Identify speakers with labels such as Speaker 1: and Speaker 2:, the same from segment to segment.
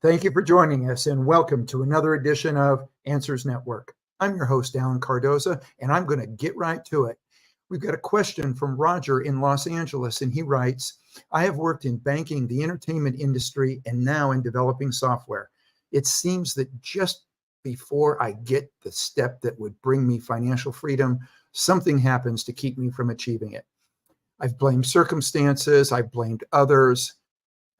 Speaker 1: Thank you for joining us and welcome to another edition of Answers Network. I'm your host, Alan Cardoza, and I'm going to get right to it. We've got a question from Roger in Los Angeles, and he writes, I have worked in banking, the entertainment industry, and now in developing software. It seems that just before I get the step that would bring me financial freedom, something happens to keep me from achieving it. I've blamed circumstances, I've blamed others,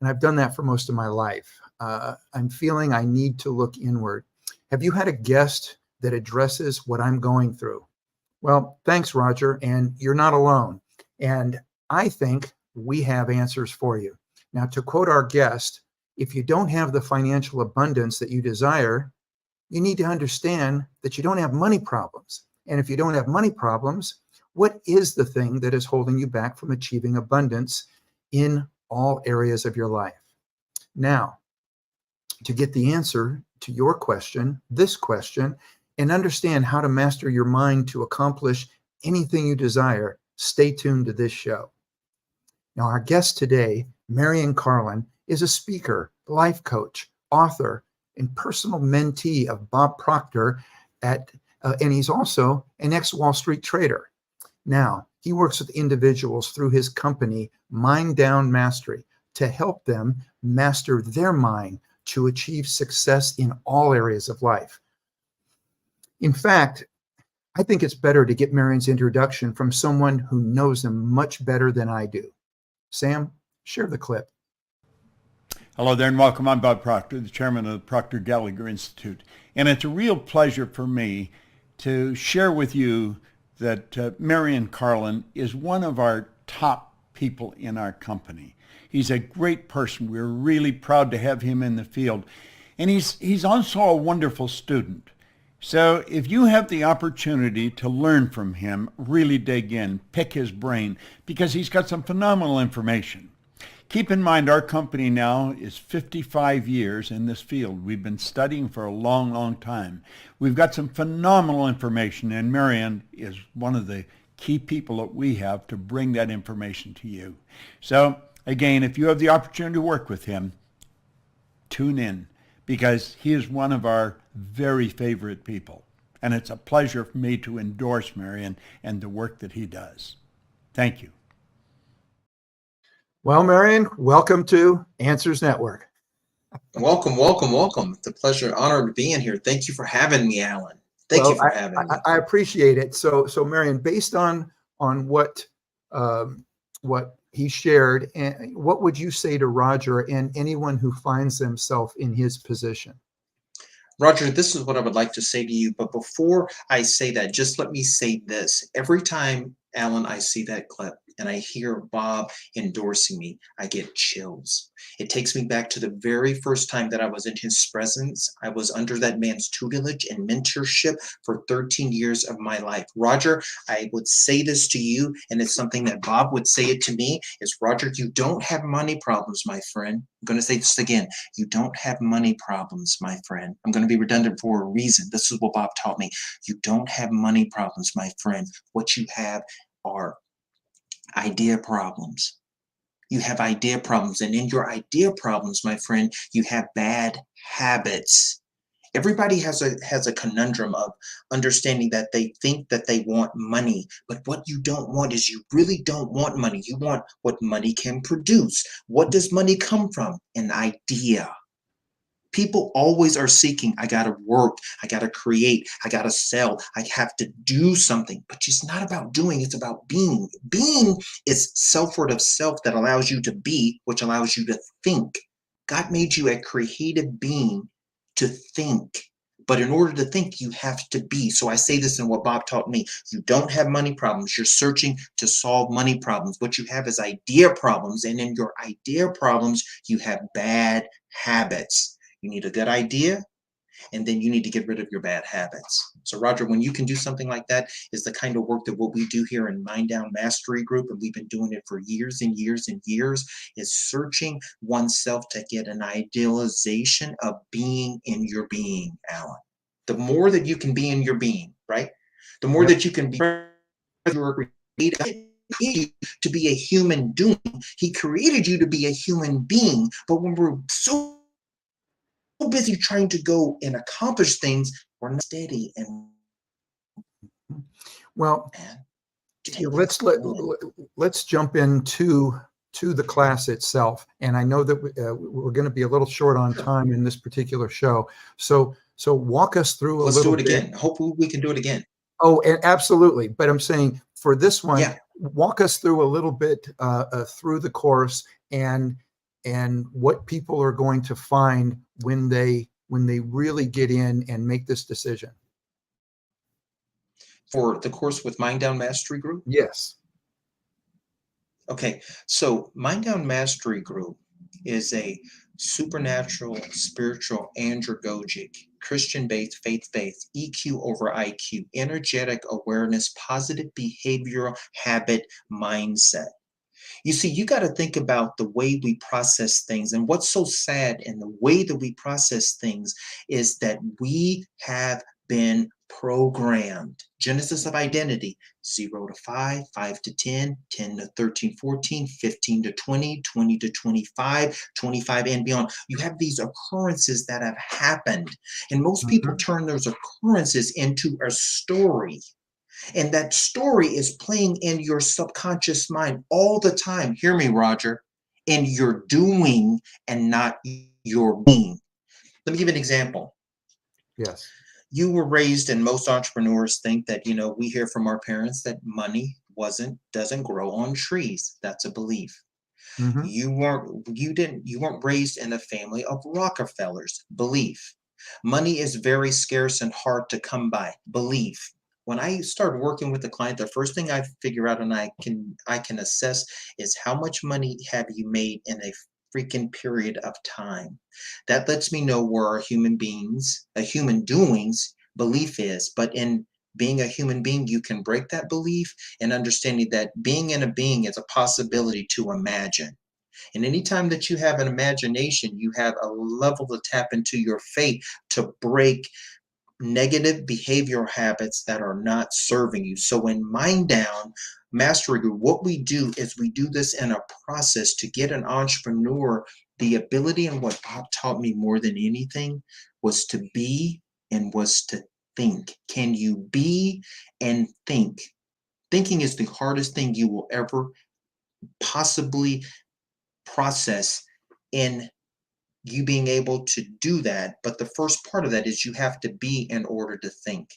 Speaker 1: and I've done that for most of my life. I'm feeling I need to look inward. Have you had a guest that addresses what I'm going through? Well, thanks, Roger, and you're not alone. And I think we have answers for you. Now, to quote our guest, if you don't have the financial abundance that you desire, you need to understand that you don't have money problems. And if you don't have money problems, what is the thing that is holding you back from achieving abundance in all areas of your life? Now, to get the answer to your question, this question, and understand how to master your mind to accomplish anything you desire, stay tuned to this show. Now, our guest today, Marion Carlin, is a speaker, life coach, author, and personal mentee of Bob Proctor, and he's also an ex-Wall Street trader. Now, he works with individuals through his company, Mind Down Mastery, to help them master their mind to achieve success in all areas of life. In fact, I think it's better to get Marion's introduction from someone who knows them much better than I do. Sam, share the clip.
Speaker 2: Hello there and welcome. I'm Bob Proctor, the chairman of the Proctor Gallagher Institute. And it's a real pleasure for me to share with you that Marion Carlin is one of our top people in our company. He's a great person. We're really proud to have him in the field. And he's also a wonderful student. So if you have the opportunity to learn from him, really dig in, pick his brain, because he's got some phenomenal information. Keep in mind, our company now is 55 years in this field. We've been studying for a long, long time. We've got some phenomenal information, and Marion is one of the key people that we have to bring that information to you. So again, if you have the opportunity to work with him, tune in, because he is one of our very favorite people. And it's a pleasure for me to endorse Marion and the work that he does. Thank you.
Speaker 1: Well, Marion, welcome to Answers Network.
Speaker 3: Welcome, welcome, welcome. It's a pleasure, honor to be in here. Thank you for having me, Alan. Thank you for having me.
Speaker 1: I appreciate it. So Marion, based on what he shared, and what would you say to Roger and anyone who finds themselves in his position?
Speaker 3: Roger, this is what I would like to say to you. But before I say that, just let me say this. Every time, Alan, I see that clip and I hear Bob endorsing me, I get chills. It takes me back to the very first time that I was in his presence. I was under that man's tutelage and mentorship for 13 years of my life. Roger, I would say this to you, and it's something that Bob would say it to me, is Roger, you don't have money problems, my friend. I'm going to say this again. You don't have money problems, my friend. I'm going to be redundant for a reason. This is what Bob taught me. You don't have money problems, my friend. What you have are idea problems. You have idea problems, and in your idea problems, my friend, you have bad habits. Everybody has a conundrum of understanding that they think that they want money, but what you don't want is you really don't want money. You want what money can produce. What does money come from? An idea. People always are seeking, I got to work, I got to create, I got to sell, I have to do something. But it's not about doing, it's about being. Being is self-word of self that allows you to be, which allows you to think. God made you a creative being to think. But in order to think, you have to be. So I say this in what Bob taught me. You don't have money problems. You're searching to solve money problems. What you have is idea problems. And in your idea problems, you have bad habits. You need a good idea, and then you need to get rid of your bad habits. So Roger, when you can do something like that, is the kind of work that what we do here in Mind Down Mastery Group, and we've been doing it for years and years and years, is searching oneself to get an idealization of being in your being, Alan. The more that you can be in your being, right? The more that you can be your to be a human doing. He created you to be a human being, but when we're so so busy trying to go and accomplish things, we're not steady. And
Speaker 1: Well,
Speaker 3: man,
Speaker 1: yeah,
Speaker 3: take it slow.
Speaker 1: let's jump into the class itself. And I know that we're going to be a little short on time in this particular show. So walk us through a
Speaker 3: Let's do
Speaker 1: little
Speaker 3: it
Speaker 1: bit.
Speaker 3: again. Hopefully we can do it again.
Speaker 1: Oh, and absolutely. But I'm saying for this one,
Speaker 3: Yeah.
Speaker 1: walk us through a little bit through the course and what people are going to find when they really get in and make this decision.
Speaker 3: For the course with Mind Down Mastery Group.
Speaker 1: Yes.
Speaker 3: Okay, so Mind Down Mastery Group is a supernatural, spiritual, andragogic, Christian-based, faith-based, EQ over IQ, energetic awareness, positive behavioral habit mindset. You see, you got to think about the way we process things. And what's so sad in the way that we process things is that we have been programmed. Genesis of identity, 0 to 5, 5 to 10, 10 to 13, 14, 15 to 20, 20 to 25, 25 and beyond. You have these occurrences that have happened. And most people turn those occurrences into a story. And that story is playing in your subconscious mind all the time. Hear me, Roger. And you're doing and not your being. Let me give you an example.
Speaker 1: Yes.
Speaker 3: You were raised, and most entrepreneurs think that, we hear from our parents that money doesn't grow on trees. That's a belief.
Speaker 1: Mm-hmm.
Speaker 3: You weren't raised in a family of Rockefellers. Belief. Money is very scarce and hard to come by. Belief. When I start working with a client, the first thing I figure out and I can assess is how much money have you made in a freaking period of time. That lets me know where a human doings belief is. But in being a human being, you can break that belief and understanding that being in a being is a possibility to imagine. And anytime that you have an imagination, you have a level to tap into your faith to break negative behavioral habits that are not serving you. So in Mind Down Mastery Group, what we do is we do this in a process to get an entrepreneur the ability, and what Bob taught me more than anything was to be and was to think. Can you be and think? Thinking is the hardest thing you will ever possibly process in you being able to do that. But the first part of that is you have to be in order to think.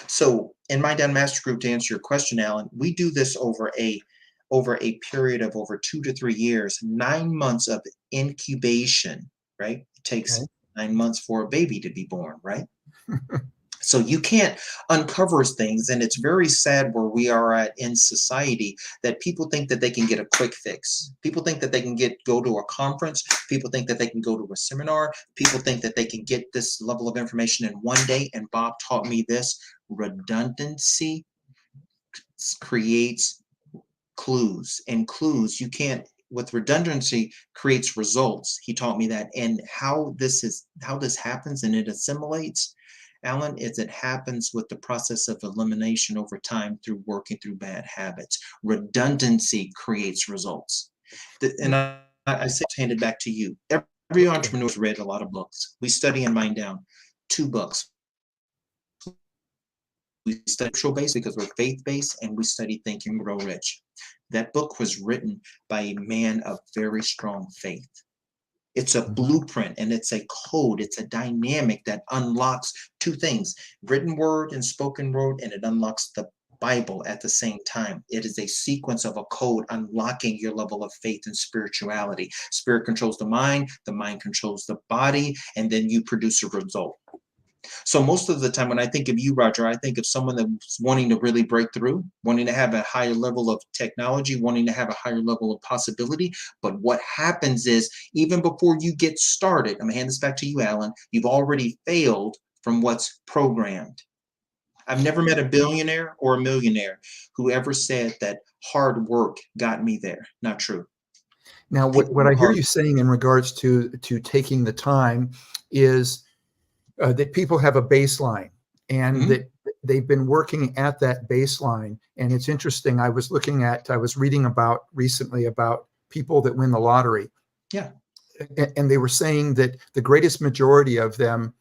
Speaker 3: So in Mind Down Master Group, to answer your question, Alan, we do this over a period of over 2 to 3 years, 9 months of incubation, right? It takes 9 months for a baby to be born, right? So you can't uncover things, and it's very sad where we are at in society that people think that they can get a quick fix. People think that they can go to a conference. People think that they can go to a seminar. People think that they can get this level of information in one day. And Bob taught me this: redundancy creates clues, and clues you can't. With redundancy creates results. He taught me that, and how this happens and it assimilates, Alan, is it happens with the process of elimination over time through working through bad habits. Redundancy creates results. And I say it's handed back to you. Every entrepreneur's read a lot of books. We study in Mind Down 2 books. We study spiritual-based because we're faith-based, and we study Think and Grow Rich. That book was written by a man of very strong faith. It's a blueprint, and it's a code. It's a dynamic that unlocks 2 things: written word and spoken word, and it unlocks the Bible at the same time. It is a sequence of a code unlocking your level of faith and spirituality. Spirit controls the mind controls the body, and then you produce a result. So most of the time when I think of you, Roger, I think of someone that's wanting to really break through, wanting to have a higher level of technology, wanting to have a higher level of possibility. But what happens is, even before you get started, I'm going to hand this back to you, Alan, you've already failed from what's programmed. I've never met a billionaire or a millionaire who ever said that hard work got me there. Not true.
Speaker 1: Now, what I hear you saying in regards to taking the time is that people have a baseline, and that they've been working at that baseline. And it's interesting. I was reading recently about people that win the lottery.
Speaker 3: Yeah.
Speaker 1: and they were saying that the greatest majority of them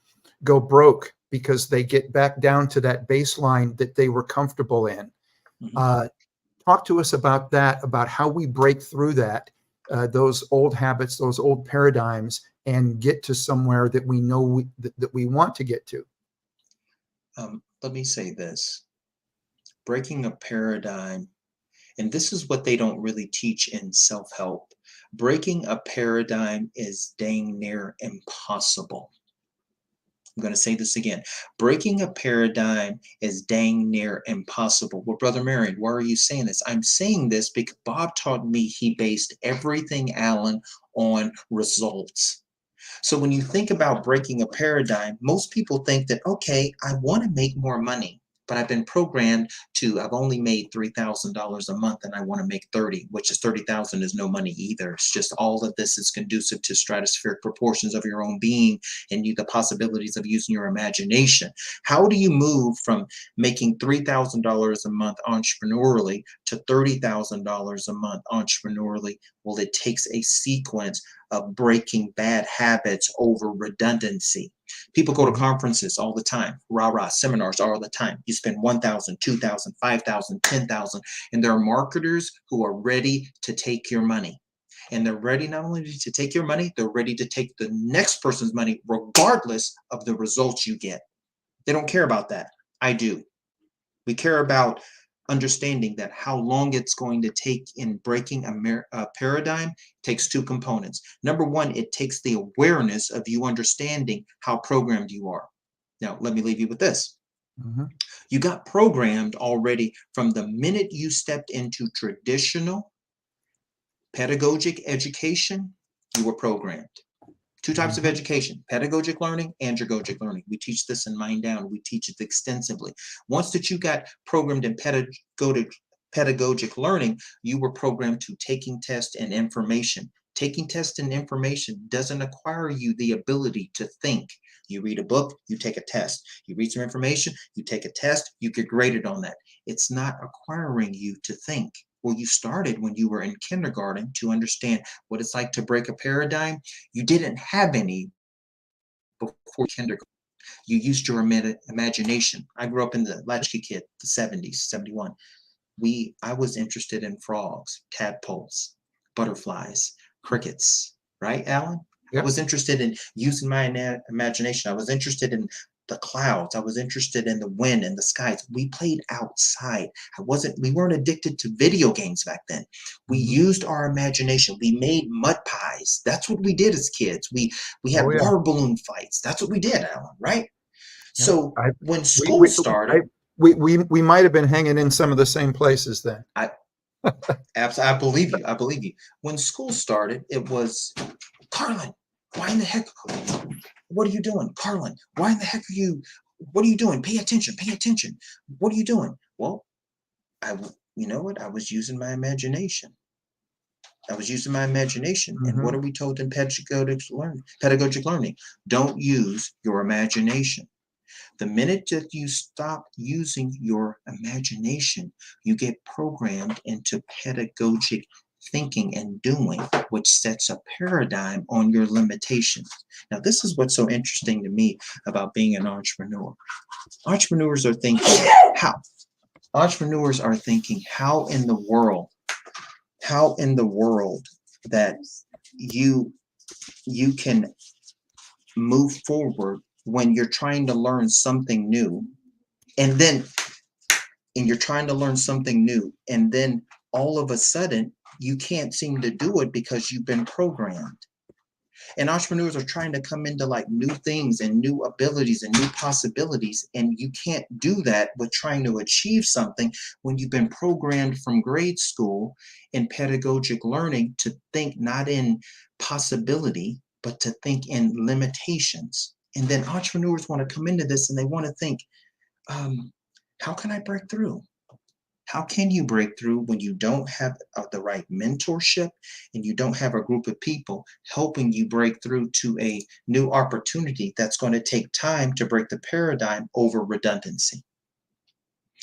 Speaker 1: go broke because they get back down to that baseline that they were comfortable in.
Speaker 3: Mhm.
Speaker 1: Talk to us about that, about how we break through that, those old habits, those old paradigms, and get to somewhere that we know that we want to get to.
Speaker 3: Let me say this: breaking a paradigm, and this is what they don't really teach in self-help. Breaking a paradigm is dang near impossible. I'm going to say this again. Breaking a paradigm is dang near impossible. Well, Brother Marion, why are you saying this? I'm saying this because Bob taught me he based everything, Alan, on results. So when you think about breaking a paradigm, most people think that, okay, I want to make more money, but I've been programmed to, I've only made $3,000 a month and I want to make 30, which is 30,000 is no money either. It's just all of this is conducive to stratospheric proportions of your own being and the possibilities of using your imagination. How do you move from making $3,000 a month entrepreneurially to $30,000 a month entrepreneurially? Well, it takes a sequence of breaking bad habits over redundancy. People go to
Speaker 1: Mhm.
Speaker 3: conferences all the time, rah-rah, seminars all the time. You spend 1,000, 2,000, 5,000, 10,000, and there are marketers who are ready to take your money. And they're ready not only to take your money, they're ready to take the next person's money regardless of the results you get. They don't care about that. I do. We care about understanding that how long it's going to take in breaking a paradigm takes two components. Number one, it takes the awareness of you understanding how programmed you are. Now, let me leave you with this.
Speaker 1: Mhm.
Speaker 3: You got programmed already from the minute you stepped into traditional pedagogic education, you were programmed. Two types of
Speaker 1: Mhm.
Speaker 3: education: pedagogic learning, andragogic learning. We teach this in Mind Down. We teach it extensively. Once that you got programmed in pedagogic learning, you were programmed to taking tests and information. Taking tests and information doesn't acquire you the ability to think. You read a book, you take a test. You read some information, you take a test, you get graded on that. It's not acquiring you to think. Well, you started when you were in kindergarten to understand what it's like to break a paradigm. You didn't have any before kindergarten. You used your imagination. I grew up in the latchkey kid, the 70s, 71. I was interested in frogs, tadpoles, butterflies, crickets, right, Alan? I
Speaker 1: Yep.
Speaker 3: was interested in using my imagination. I was interested in the clouds. I was interested in the wind and the skies. We played outside. We weren't addicted to video games back then. We
Speaker 1: Mhm.
Speaker 3: used our imagination. We made mud pies. That's what we did as kids. We
Speaker 1: Oh
Speaker 3: had
Speaker 1: yeah.
Speaker 3: water balloon fights. That's what we did, Alan, right?
Speaker 1: Yep.
Speaker 3: So
Speaker 1: I
Speaker 3: when
Speaker 1: we
Speaker 3: school
Speaker 1: we I
Speaker 3: started,
Speaker 1: we might have been hanging in some of the same places then.
Speaker 3: I I believe you. I believe you. When school started, it was, Carlin, why in the heck? What are you doing? Carlin, why in the heck are you? What are you doing? Pay attention. Pay attention. What are you doing? Well, you know what? I was using my imagination. I was using my imagination. And what
Speaker 1: Mhm.
Speaker 3: are we told in pedagogic learning? Don't use your imagination. The minute that you stop using your imagination, you get programmed into pedagogic thinking and doing, which sets a paradigm on your limitations. Now, this is what's so interesting to me about being an entrepreneur. Entrepreneurs are thinking, how? Entrepreneurs are thinking, how in the world that you you can move forward when you're trying to learn something new, and then and you're trying to learn something new, and then all of a sudden you can't seem to do it because you've been programmed. And entrepreneurs are trying to come into like new things and new abilities and new possibilities, and you can't do that with trying to achieve something when you've been programmed from grade school in pedagogic learning to think not in possibility but to think in limitations. And then entrepreneurs want to come into this and they want to think, um, how can I break through? How can you break through when you don't have the right mentorship and you don't have a group of people helping you break through to a new opportunity that's going to take time to break the paradigm over redundancy?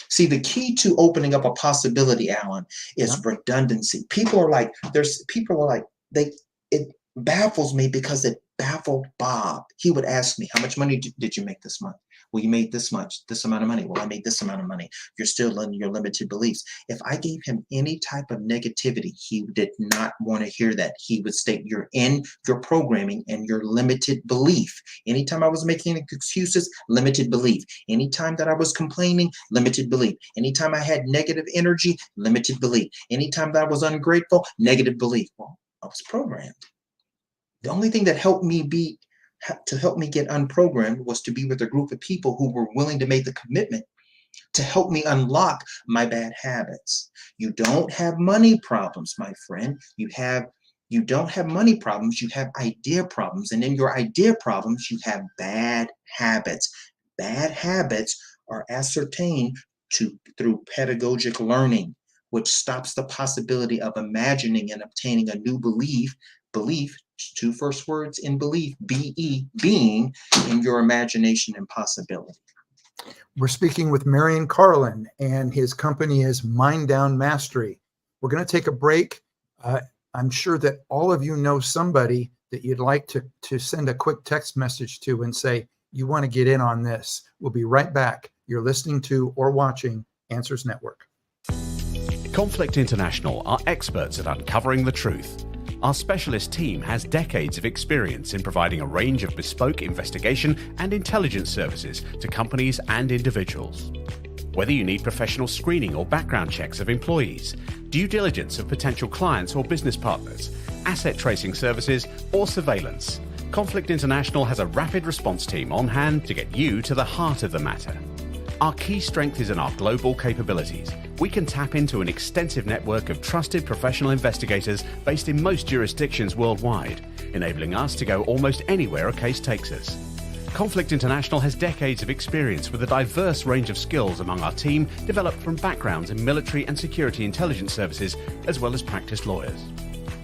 Speaker 3: See, the key to opening up a possibility, Alan,
Speaker 1: Yeah.
Speaker 3: is redundancy. People are like, they, baffles me because it baffled Bob. He would ask me, how much money did you make this month? Well, you made this much, this amount of money. Well, I made this amount of money. You're still in your limited beliefs. If I gave him any type of negativity, he did not want to hear that. He would state, you're in your programming and your limited belief. Anytime I was making excuses, limited belief. Anytime that I was complaining, limited belief. Anytime I had negative energy, limited belief. Anytime that I was ungrateful, negative belief. Well, I was programmed. The only thing that helped me get unprogrammed was to be with a group of people who were willing to make the commitment to help me unlock my bad habits. You don't have money problems, my friend. You don't have money problems, you have idea problems. And in your idea problems, you have bad habits. Bad habits are ascertained through pedagogic learning, which stops the possibility of imagining and obtaining a new belief. Belief, two first words in belief, be, being, in your imagination and possibility.
Speaker 1: We're speaking with Marion Carlin, and his company is Mind Down Mastery. We're going to take a break. I'm sure that all of you know somebody that you'd like to send a quick text message to and say, you want to get in on this. We'll be right back. You're listening to or watching Answers Network.
Speaker 4: Conflict International are experts at uncovering the truth. Our specialist team has decades of experience in providing a range of bespoke investigation and intelligence services to companies and individuals. Whether you need professional screening or background checks of employees, due diligence of potential clients or business partners, asset tracing services, or surveillance, Conflict International has a rapid response team on hand to get you to the heart of the matter. Our key strength is in our global capabilities. We can tap into an extensive network of trusted professional investigators based in most jurisdictions worldwide, enabling us to go almost anywhere a case takes us. Conflict International has decades of experience with a diverse range of skills among our team, developed from backgrounds in military and security intelligence services, as well as practiced lawyers.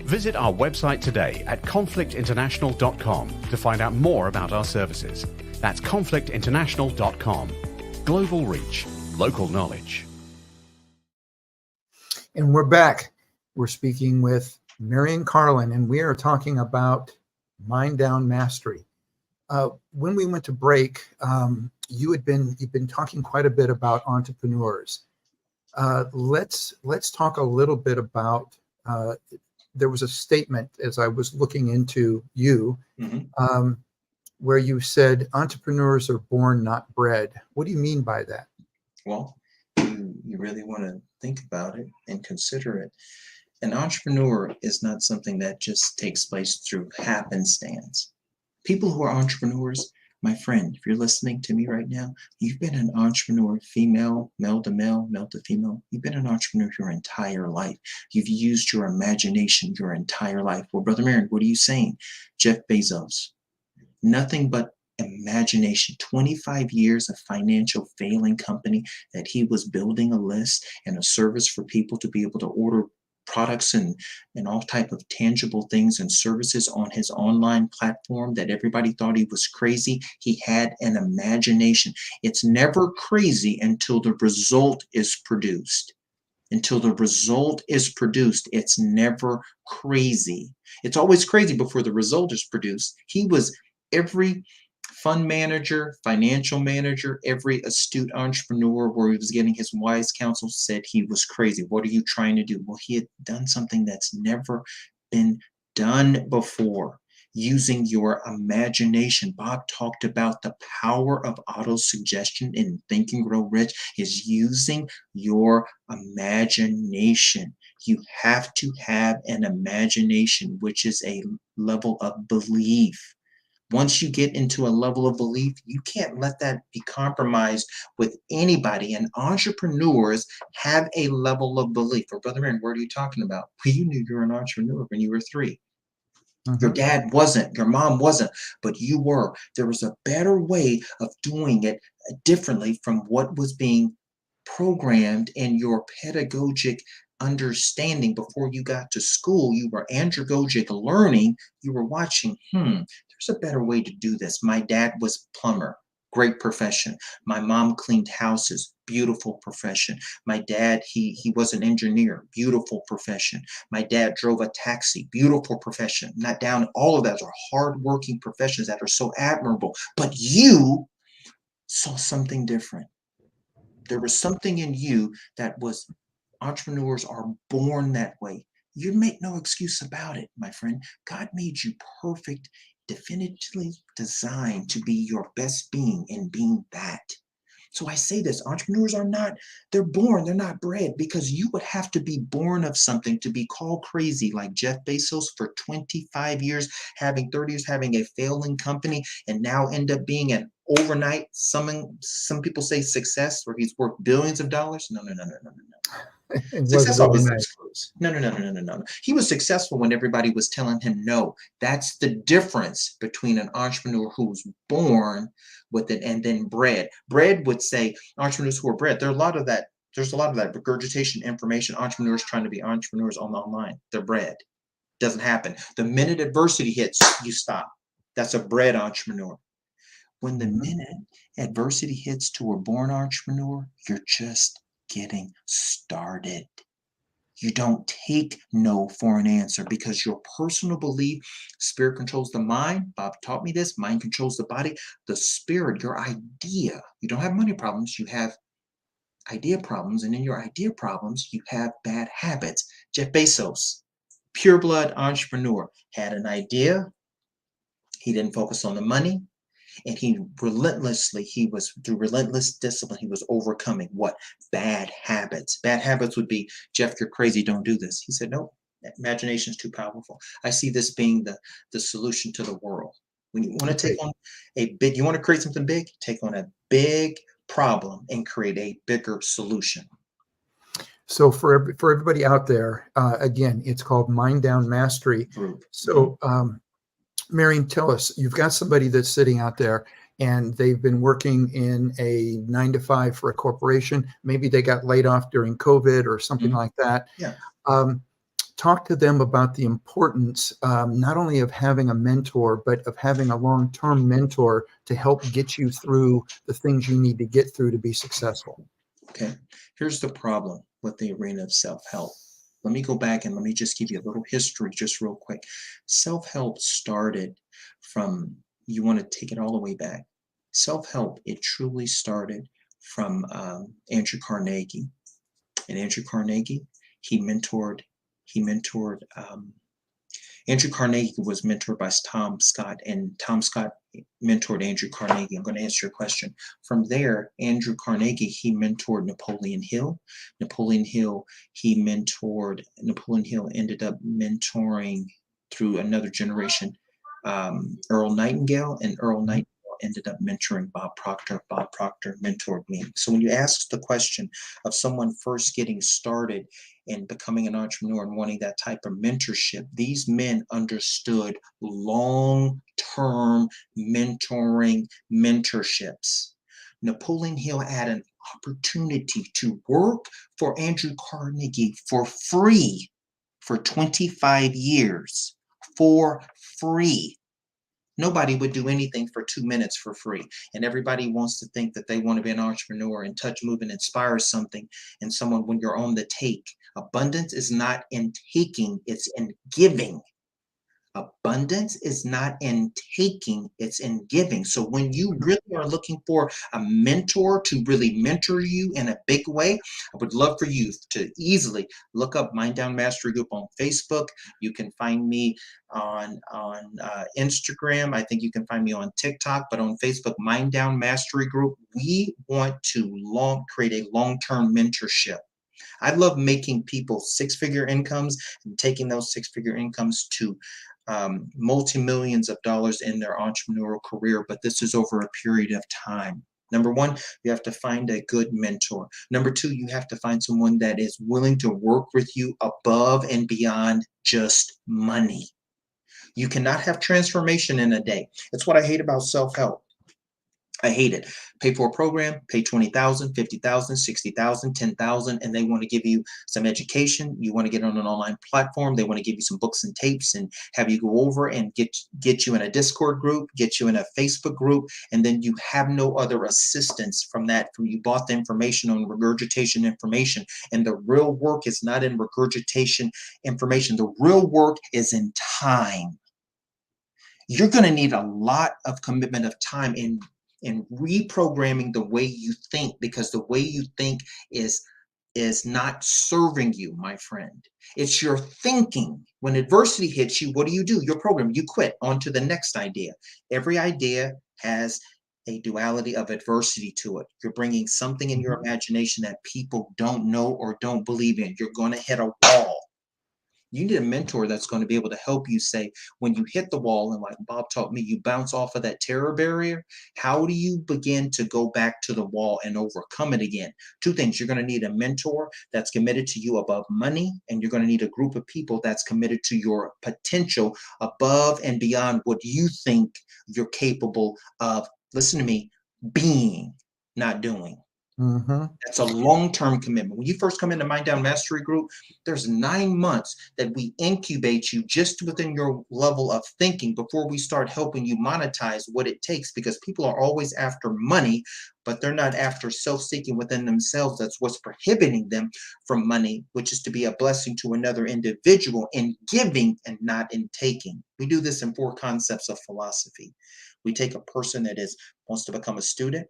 Speaker 4: Visit our website today at conflictinternational.com to find out more about our services. That's conflictinternational.com. Global reach, local knowledge.
Speaker 1: And we're back. We're speaking with Marion Carlin, and we are talking about Mind Down Mastery. When we went to break, you've been talking quite a bit about entrepreneurs. Let's talk a little bit about. There was a statement as I was looking into you, where you said entrepreneurs are born, not bred. What do you mean by that?
Speaker 3: Well, you really want to think about it and consider it. An entrepreneur is not something that just takes place through happenstance. People who are entrepreneurs, my friend, if you're listening to me right now, you've been an entrepreneur, female, male to male, male to female. You've been an entrepreneur your entire life. You've used your imagination your entire life. Well, Brother Marion, what are you saying? Jeff Bezos, nothing but imagination. 25 years of financial failing company that he was building a list and a service for people to be able to order products and all type of tangible things and services on his online platform that everybody thought he was crazy. He had an imagination. It's never crazy until the result is produced. Until the result is produced, it's never crazy. It's always crazy before the result is produced. He was every fund manager, financial manager, every astute entrepreneur where he was getting his wise counsel said he was crazy. What are you trying to do? Well, he had done something that's never been done before. Using your imagination. Bob talked about the power of auto-suggestion in Think and Grow Rich is using your imagination. You have to have an imagination, which is a level of belief. Once you get into a level of belief, you can't let that be compromised with anybody. And entrepreneurs have a level of belief. Or Brother Marion, what are you talking about? Well, you knew you were an entrepreneur when you were 3. Your dad wasn't, your mom wasn't, but you were. There was a better way of doing it differently from what was being programmed in your pedagogic understanding before you got to school. You were andragogic learning. You were watching, there's a better way to do this. My dad was a plumber. great profession. My mom cleaned houses, beautiful profession. My dad, he was an engineer, beautiful profession. My dad drove a taxi, beautiful profession. Not down, all of those are hardworking professions that are so admirable. But you saw something different. There was something in you that was, entrepreneurs are born that way. You make no excuse about it, my friend. God made you perfect, definitively designed to be your best being and being that. So I say this, entrepreneurs are not, they're born, they're not bred, because you would have to be born of something to be called crazy like Jeff Bezos for 25 years, having 30 years, having a failing company, and now end up being an overnight, some people say success, where he's worth billions of dollars. No, no, no, no, no, no, no.
Speaker 1: It
Speaker 3: Success
Speaker 1: wasn't
Speaker 3: always
Speaker 1: overnight.
Speaker 3: looks close. No, no, no, no, no, no, no. He was successful when everybody was telling him no. That's the difference between an entrepreneur who's born with it and then bred. Bred would say entrepreneurs who are bred. There's a lot of that regurgitation information. Entrepreneurs trying to be entrepreneurs online. They're bred. Doesn't happen. The minute adversity hits, you stop. That's a bred entrepreneur. When the minute adversity hits to a born entrepreneur, you're just getting started. You don't take no for an answer, because your personal belief, spirit controls the mind. Bob taught me this. Mind controls the body. The spirit, your idea. You don't have money problems. You have idea problems. And in your idea problems, you have bad habits. Jeff Bezos, pure blood entrepreneur, had an idea. He didn't focus on the money. And he was through relentless discipline, he was overcoming what? Bad habits. Bad habits would be, Jeff, you're crazy, don't do this. He said, no, imagination is too powerful. I see this being the solution to the world. When you want to take on you want to create something big, take on a big problem and create a bigger solution.
Speaker 1: So for everybody out there, again, it's called Mind Down Mastery Group. So Marion, tell us, you've got somebody that's sitting out there and they've been working in a 9-to-5 for a corporation. Maybe they got laid off during COVID or something like that.
Speaker 3: Yeah.
Speaker 1: Talk to them about the importance, not only of having a mentor, but of having a long-term mentor to help get you through the things you need to get through to be successful.
Speaker 3: Okay. Here's the problem with the arena of self-help. Let me go back and let me just give you a little history just real quick. Self-help started from, you want to take it all the way back. Self-help, it truly started from Andrew Carnegie. And Andrew Carnegie, Andrew Carnegie was mentored by Tom Scott, and Tom Scott mentored Andrew Carnegie. I'm going to answer your question. From there, Andrew Carnegie, he mentored Napoleon Hill. Napoleon Hill ended up mentoring through another generation, Earl Nightingale, and Earl Nightingale ended up mentoring Bob Proctor. Bob Proctor mentored me. So when you ask the question of someone first getting started and becoming an entrepreneur and wanting that type of mentorship, these men understood long-term mentorships. Napoleon Hill had an opportunity to work for Andrew Carnegie for free for 25 years, for free. Nobody would do anything for 2 minutes for free. And everybody wants to think that they want to be an entrepreneur and touch, move, and inspire something in someone when you're on the take. Abundance is not in taking, it's in giving. Abundance is not in taking, it's in giving. So when you really are looking for a mentor to really mentor you in a big way, I would love for you to easily look up Mind Down Mastery Group on Facebook. You can find me on Instagram. I think you can find me on TikTok, but on Facebook, Mind Down Mastery Group. We want to create a long-term mentorship. I love making people six-figure incomes and taking those six-figure incomes to multi-millions of dollars in their entrepreneurial career, but this is over a period of time. Number one, you have to find a good mentor. Number two, you have to find someone that is willing to work with you above and beyond just money. You cannot have transformation in a day. That's what I hate about self-help. I hate it. Pay for a program, pay 20,000, 50,000, 60,000, 10,000, and they want to give you some education. You want to get on an online platform. They want to give you some books and tapes and have you go over and get you in a Discord group, get you in a Facebook group, and then you have no other assistance from that. From you bought the information on regurgitation information, and the real work is not in regurgitation information. The real work is in time. You're going to need a lot of commitment of time in reprogramming the way you think, because the way you think is not serving you, my friend. It's your thinking. When adversity hits you, what do? Your program, you quit. On to the next idea. Every idea has a duality of adversity to it. You're bringing something in your imagination that people don't know or don't believe in. You're going to hit a wall. You need a mentor that's going to be able to help you say, when you hit the wall, and like Bob taught me, you bounce off of that terror barrier. How do you begin to go back to the wall and overcome it again? Two things. You're going to need a mentor that's committed to you above money, and you're going to need a group of people that's committed to your potential above and beyond what you think you're capable of, listen to me, being, not doing. That's a long-term commitment. When you first come into Mind Down Mastery Group, there's 9 months that we incubate you just within your level of thinking before we start helping you monetize what it takes, because people are always after money, but they're not after self-seeking within themselves. That's what's prohibiting them from money, which is to be a blessing to another individual in giving and not in taking. We do this in 4 concepts of philosophy. We take a person that wants to become a student.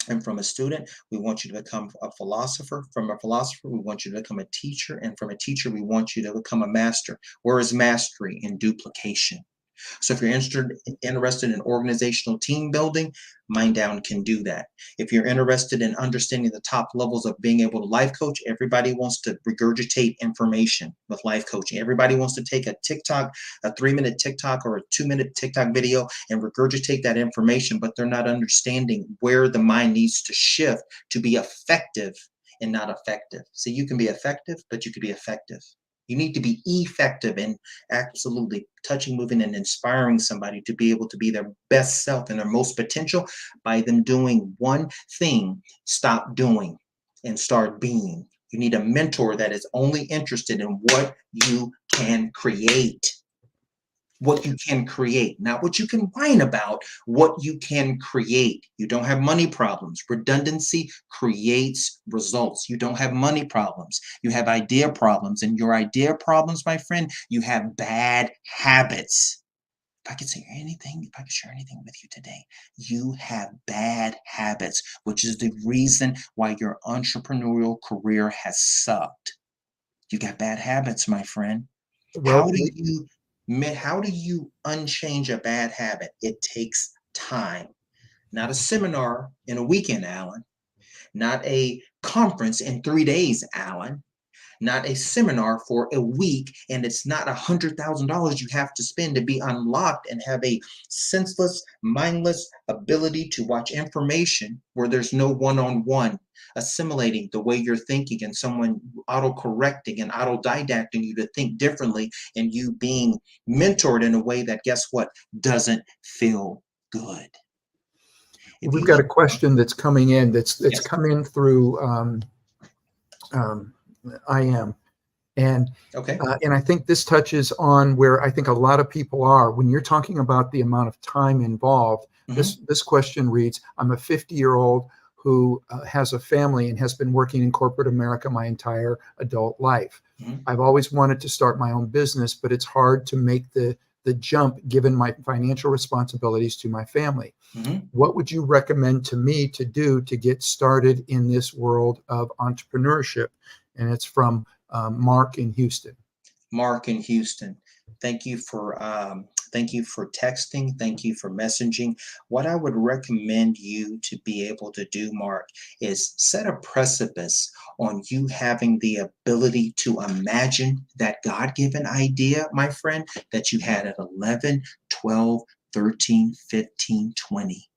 Speaker 3: And from a student, we want you to become a philosopher. From a philosopher, we want you to become a teacher. And from a teacher, we want you to become a master. Where is mastery? In duplication. So if you're interested in organizational team building, Mind Down can do that. If you're interested in understanding the top levels of being able to life coach, everybody wants to regurgitate information with life coaching. Everybody wants to take a 3-minute TikTok or a 2-minute TikTok video and regurgitate that information, but they're not understanding where the mind needs to shift to be effective and not effective. So you can be effective, but you can be effective. You need to be effective in absolutely touching, moving, and inspiring somebody to be able to be their best self and their most potential by them doing one thing. Stop doing and start being. You need a mentor that is only interested in what you can create. What you can create, not what you whine about, what you can create. You don't have money problems. Redundancy creates results. You don't have money problems. You have idea problems. And your idea problems, my friend, you have bad habits. If I could share anything with you today, you have bad habits, which is the reason why your entrepreneurial career has sucked. You got bad habits, my friend.
Speaker 1: Well,
Speaker 3: How do you unchange a bad habit? It takes time. Not a seminar in a weekend, Alan. Not a conference in 3 days, Alan. Not a seminar for a week, and it's not $100,000 you have to spend to be unlocked and have a senseless, mindless ability to watch information where there's no one-on-one assimilating the way you're thinking and someone auto-correcting and auto-didacting you to think differently, and you being mentored in a way that, guess what, doesn't feel good.
Speaker 1: we've got a question that's coming in that's
Speaker 3: Yes.
Speaker 1: come in through IM. And
Speaker 3: Okay.
Speaker 1: and I think this touches on where I think a lot of people are when you're talking about the amount of time involved. This question reads, I'm a 50-year-old who has a family and has been working in corporate America my entire adult life. I've always wanted to start my own business, but it's hard to make the jump given my financial responsibilities to my family. What would you recommend to me to do to get started in this world of entrepreneurship? And it's from Mark in Houston.
Speaker 3: Mark in Houston. Thank you for texting. Thank you for messaging. What I would recommend you to be able to do, Mark, is set a precipice on you having the ability to imagine that God-given idea, my friend, that you had at 11, 12, 13, 15, 20.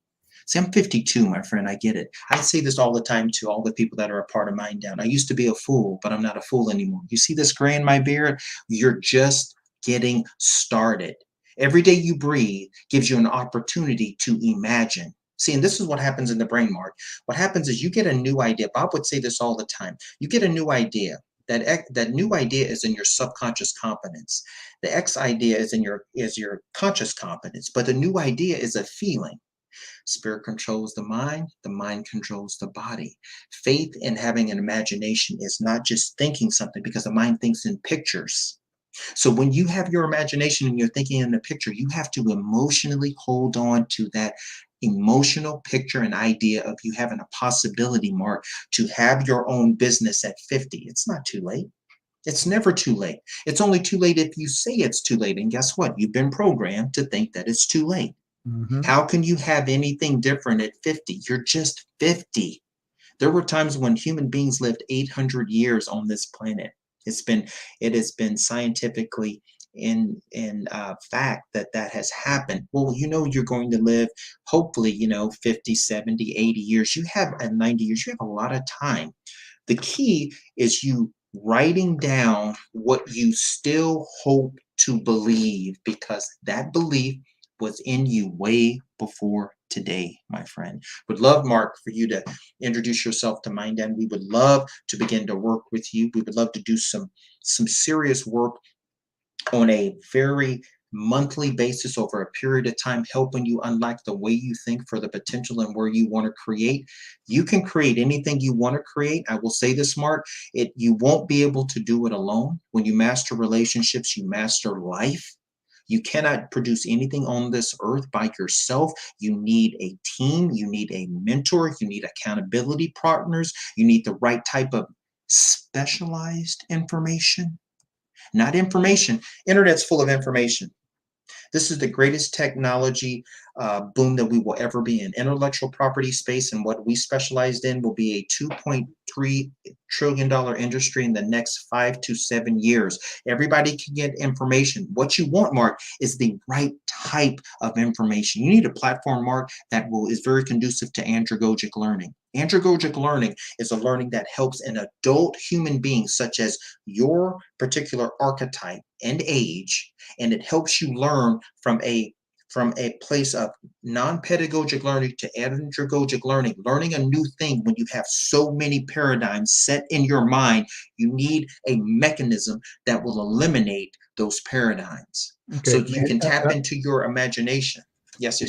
Speaker 3: See, I'm 52, my friend. I get it. I say this all the time to all the people that are a part of Mind Down. I used to be a fool, but I'm not a fool anymore. You see this gray in my beard? You're just getting started. Every day you breathe gives you an opportunity to imagine. See, and this is what happens in the brain, Mark. What happens is you get a new idea. Bob would say this all the time. You get a new idea. That new idea is in your subconscious competence. The X idea is in your conscious competence, but the new idea is a feeling. Spirit controls the mind controls the body. Faith in having an imagination is not just thinking something, because the mind thinks in pictures. So when you have your imagination and you're thinking in a picture, you have to emotionally hold on to that emotional picture and idea of you having a possibility, Mark, to have your own business at 50. It's not too late. It's never too late. It's only too late if you say it's too late. And guess what? You've been programmed to think that it's too late.
Speaker 1: Mhm.
Speaker 3: How can you have anything different at 50? You're just 50. There were times when human beings lived 800 years on this planet. It has been scientifically in fact that has happened. Well, you're going to live, hopefully, 50, 70, 80 years. You have 90 years. You have a lot of time. The key is you writing down what you still hope to believe, because that belief was in you way before today, my friend. Would love, Mark, for you to introduce yourself to Mind. We would love to begin to work with you. We would love to do some serious work on a very monthly basis over a period of time, helping you unlock the way you think for the potential and where you want to create. You can create anything you want to create. I will say this, Mark, you won't be able to do it alone. When you master relationships, you master life. You cannot produce anything on this earth by yourself. You need a team. You need a mentor. You need accountability partners. You need the right type of specialized information. Not information. Internet's full of information. This is the greatest technology boom that we will ever be in. Intellectual property space, and what we specialized in will be a $2.3 trillion industry in the next 5 to 7 years. Everybody can get information. What you want, Mark, is the right type of information. You need a platform, Mark, that is very conducive to andragogic learning. Andragogic learning is a learning that helps an adult human being, such as your particular archetype and age, and it helps you learn from a place of non-pedagogic learning to andragogic learning. Learning a new thing when you have so many paradigms set in your mind, you need a mechanism that will eliminate those paradigms.
Speaker 1: Okay.
Speaker 3: So you can tap into your imagination. Yes.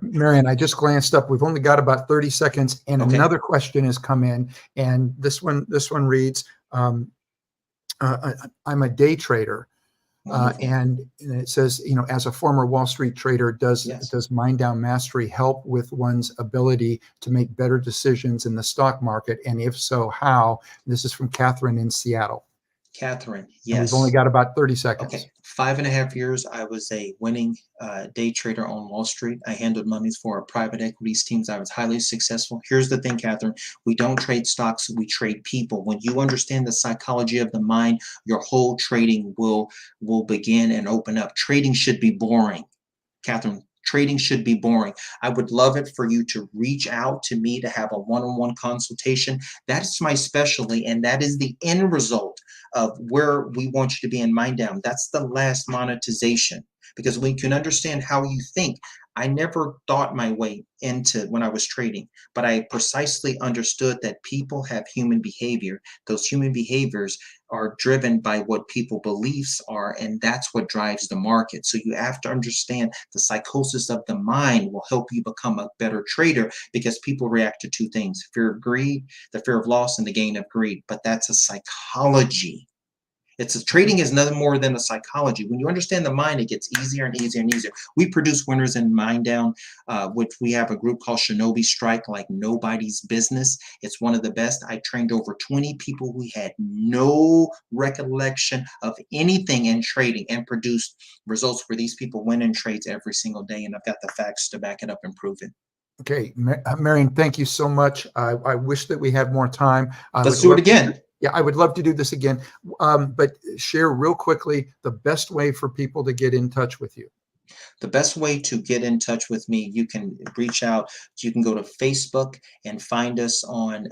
Speaker 1: Marion, I just glanced up. We've only got about 30 seconds, and
Speaker 3: Okay.
Speaker 1: another question has come in, and this one reads, I'm a day trader. And it says, as a former Wall Street trader, does Mind Down Mastery help with one's ability to make better decisions in the stock market? And if so, how? This is from Catherine in Seattle.
Speaker 3: Catherine,
Speaker 1: And
Speaker 3: yes.
Speaker 1: we've only got about 30 seconds.
Speaker 3: Okay. 5.5 years, I was a winning day trader on Wall Street. I handled monies for private equities teams. I was highly successful. Here's the thing, Catherine. We don't trade stocks. We trade people. When you understand the psychology of the mind, your whole trading will begin and open up. Trading should be boring, Catherine. Trading should be boring. I would love it for you to reach out to me to have a one-on-one consultation. That's my specialty, and that is the end result of where we want you to be in Mind Down. That's the last monetization, because we can understand how you think. I never thought my way into when I was trading, but I precisely understood that people have human behavior. Those human behaviors are driven by what people beliefs are, and that's what drives the market. So you have to understand the psychosis of the mind will help you become a better trader, because people react to two things: fear of greed, the fear of loss, and the gain of greed. But that's a psychology. Trading is nothing more than a psychology. When you understand the mind, it gets easier and easier and easier. We produce winners in Mind Down, which we have a group called Shinobi Strike, like nobody's business. It's one of the best. I trained over 20 people who had no recollection of anything in trading, and produced results where these people win in trades every single day. And I've got the facts to back it up and prove it.
Speaker 1: Okay, Marion, thank you so much. I wish that we had more time.
Speaker 3: Let's do it again.
Speaker 1: Yeah, I would love to do this again. But share real quickly the best way for people to get in touch with you.
Speaker 3: The best way to get in touch with me, you can reach out. You can go to Facebook and find us on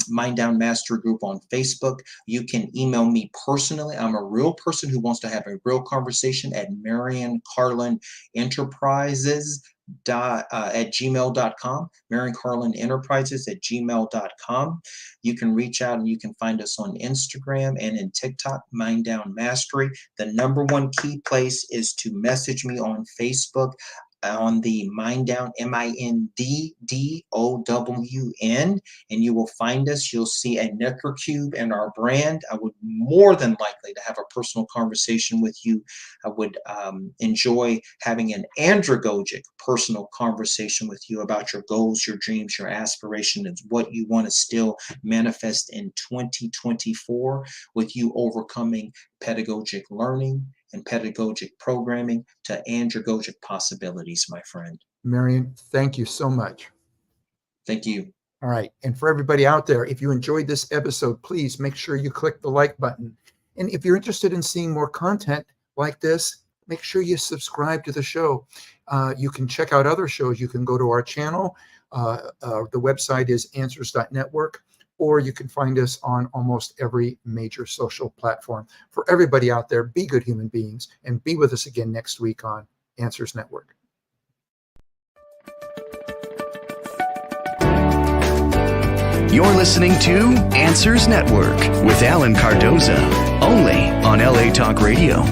Speaker 3: Mind Down Mastery Group on Facebook. You can email me personally. I'm a real person who wants to have a real conversation at Marion Carlin Enterprises at gmail.com, Marion Carlin Enterprises at gmail.com. You can reach out and you can find us on Instagram and in TikTok, Mind Down Mastery. The number one key place is to message me on Facebook on the Mind Down, MINDDOWN, and you will find us. You'll see a Necker Cube and our brand. I would more than likely to have a personal conversation with you. I would enjoy having an andragogic personal conversation with you about your goals, your dreams, your aspirations, what you want to still manifest in 2024, with you overcoming pedagogic learning and pedagogic programming to andragogic possibilities, my friend.
Speaker 1: Marion, thank you so much.
Speaker 3: Thank you.
Speaker 1: All right. And for everybody out there, if you enjoyed this episode, please make sure you click the like button. And if you're interested in seeing more content like this, make sure you subscribe to the show. You can check out other shows. You can go to our channel. The website is answers.network, or you can find us on almost every major social platform. For everybody out there, be good human beings, and be with us again next week on Answers Network.
Speaker 5: You're listening to Answers Network with Alan Cardoza, only on LA Talk Radio.